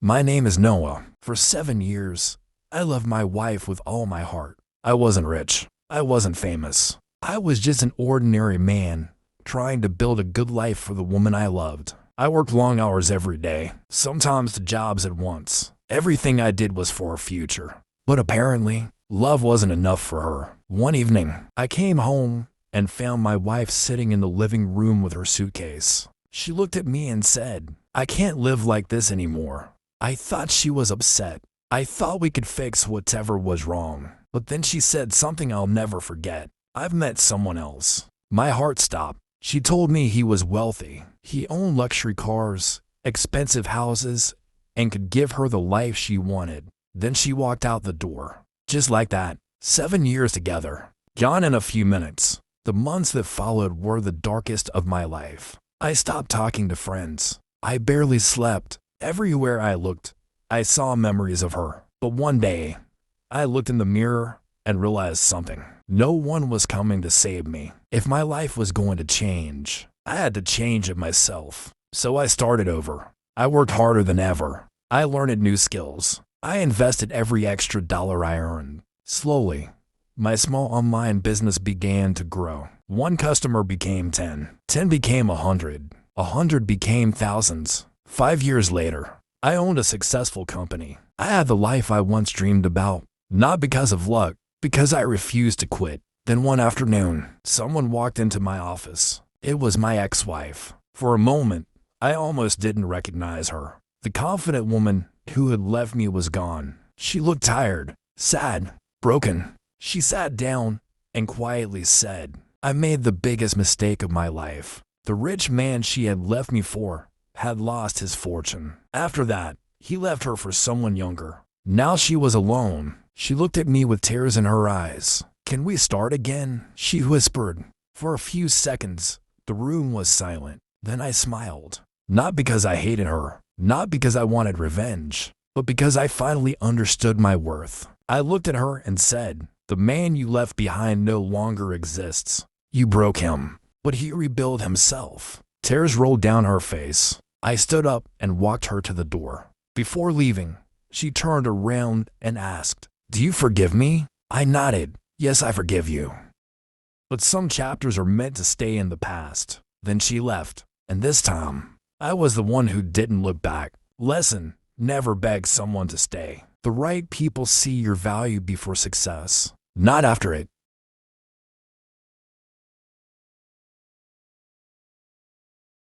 My name is Noah. For 7 years, I loved my wife with all my heart. I wasn't rich. I wasn't famous. I was just an ordinary man trying to build a good life for the woman I loved. I worked long hours every day, sometimes 2 jobs at once. Everything I did was for her future. But apparently, love wasn't enough for her. One evening, I came home and found my wife sitting in the living room with her suitcase. She looked at me and said, "I can't live like this anymore." I thought she was upset. I thought we could fix whatever was wrong. But then she said something I'll never forget. "I've met someone else." My heart stopped. She told me he was wealthy. He owned luxury cars, expensive houses, and could give her the life she wanted. Then she walked out the door. Just like that. 7 years together. Gone in a few minutes. The months that followed were the darkest of my life. I stopped talking to friends. I barely slept. Everywhere I looked, I saw memories of her. But one day, I looked in the mirror and realized something. No one was coming to save me. If my life was going to change, I had to change it myself. So I started over. I worked harder than ever. I learned new skills. I invested every extra dollar I earned. Slowly, my small online business began to grow. 1 customer became 10. 10 became 100. 100 became thousands. 5 years later, I owned a successful company. I had the life I once dreamed about. Not because of luck, because I refused to quit. Then one afternoon, someone walked into my office. It was my ex-wife. For a moment, I almost didn't recognize her. The confident woman who had left me was gone. She looked tired, sad, broken. She sat down and quietly said, "I made the biggest mistake of my life." The rich man she had left me for had lost his fortune. After that, he left her for someone younger. Now she was alone. She looked at me with tears in her eyes. "Can we start again?" she whispered. For a few seconds, the room was silent. Then I smiled. Not because I hated her, not because I wanted revenge, but because I finally understood my worth. I looked at her and said, "The man you left behind no longer exists. You broke him, but he rebuilt himself." Tears rolled down her face. I stood up and walked her to the door. Before leaving, she turned around and asked, "Do you forgive me?" I nodded. "Yes, I forgive you. But some chapters are meant to stay in the past." Then she left, and this time, I was the one who didn't look back. Lesson: never beg someone to stay. The right people see your value before success, not after it.